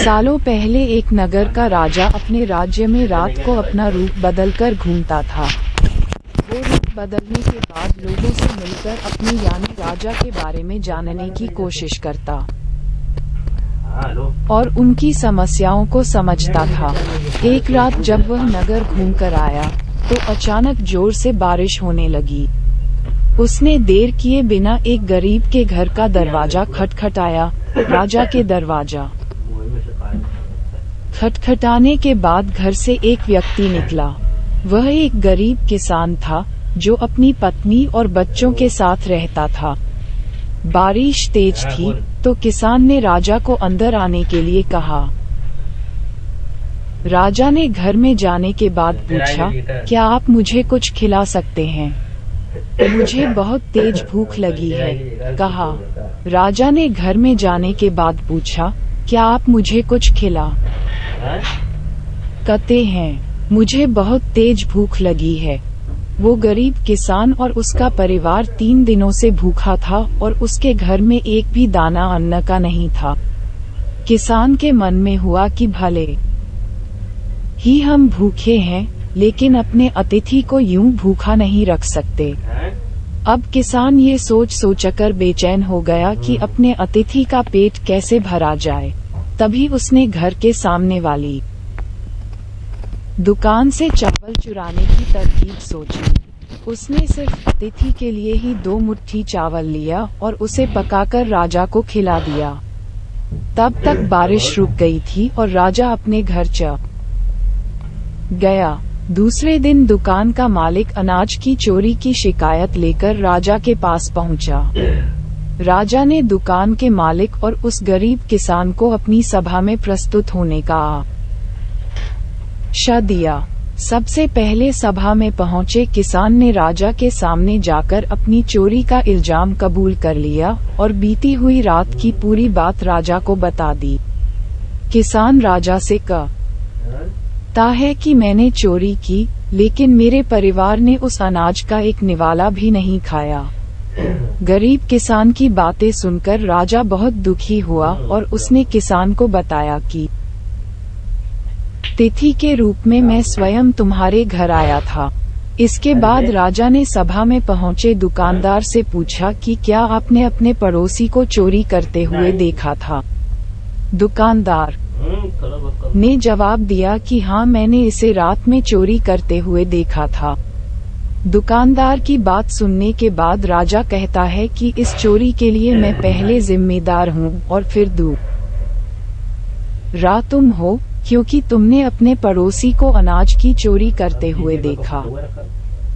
सालों पहले एक नगर का राजा अपने राज्य में रात को अपना रूप बदलकर घूमता था। वो रूप बदलने के बाद लोगों से मिलकर अपनी यानी राजा के बारे में जानने की कोशिश करता और उनकी समस्याओं को समझता था। एक रात जब वह नगर घूमकर आया तो अचानक जोर से बारिश होने लगी। उसने देर किए बिना एक गरीब के घर का दरवाजा खटखटाया। राजा के दरवाजा खटखटाने के बाद घर से एक व्यक्ति निकला। वह एक गरीब किसान था जो अपनी पत्नी और बच्चों के साथ रहता था। बारिश तेज थी तो किसान ने राजा को अंदर आने के लिए कहा। राजा ने घर में जाने के बाद पूछा, क्या आप मुझे कुछ खिला सकते हैं? मुझे बहुत तेज भूख लगी है, कहा। राजा ने घर में जाने के बाद पूछा, क्या आप मुझे कुछ खिला सकते हैं? मुझे बहुत तेज भूख लगी है। वो गरीब किसान और उसका परिवार 3 दिनों से भूखा था और उसके घर में एक भी दाना अन्न का नहीं था। किसान के मन में हुआ कि भले ही हम भूखे हैं, लेकिन अपने अतिथि को यूं भूखा नहीं रख सकते। अब किसान ये सोचकर बेचैन हो गया कि अपने अतिथि का पेट कैसे भरा जाए। तभी उसने घर के सामने वाली दुकान से चावल चुराने की तरकीब सोची। उसने सिर्फ अतिथि के लिए ही 2 मुट्ठी चावल लिया और उसे पकाकर राजा को खिला दिया। तब तक बारिश रुक गई थी और राजा अपने घर चला गया। दूसरे दिन दुकान का मालिक अनाज की चोरी की शिकायत लेकर राजा के पास पहुंचा। राजा ने दुकान के मालिक और उस गरीब किसान को अपनी सभा में प्रस्तुत होने का आदेश दिया। सबसे पहले सभा में पहुंचे किसान ने राजा के सामने जाकर अपनी चोरी का इल्जाम कबूल कर लिया और बीती हुई रात की पूरी बात राजा को बता दी। किसान राजा से कहता है कि मैंने चोरी की, लेकिन मेरे परिवार ने उस अनाज का एक निवाला भी नहीं खाया। गरीब किसान की बातें सुनकर राजा बहुत दुखी हुआ और उसने किसान को बताया कि अतिथि के रूप में मैं स्वयं तुम्हारे घर आया था। इसके बाद राजा ने सभा में पहुंचे दुकानदार से पूछा कि क्या आपने अपने पड़ोसी को चोरी करते हुए देखा था? दुकानदार ने जवाब दिया कि हाँ, मैंने इसे रात में चोरी करते हुए देखा था। दुकानदार की बात सुनने के बाद राजा कहता है कि इस चोरी के लिए मैं पहले जिम्मेदार हूँ और फिर दूसरा तुम हो, क्योंकि तुमने अपने पड़ोसी को अनाज की चोरी करते हुए देखा,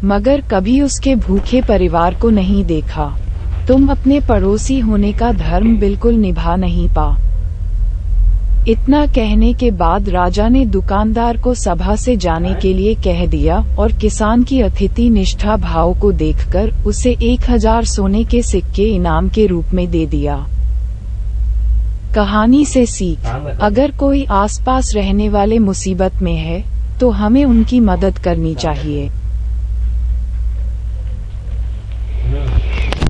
मगर कभी उसके भूखे परिवार को नहीं देखा। तुम अपने पड़ोसी होने का धर्म बिल्कुल निभा नहीं पा। इतना कहने के बाद राजा ने दुकानदार को सभा से जाने के लिए कह दिया और किसान की अतिथि निष्ठा भाव को देखकर उसे 1000 सोने के सिक्के इनाम के रूप में दे दिया। कहानी से सीख, अगर कोई आसपास रहने वाले मुसीबत में है तो हमें उनकी मदद करनी चाहिए।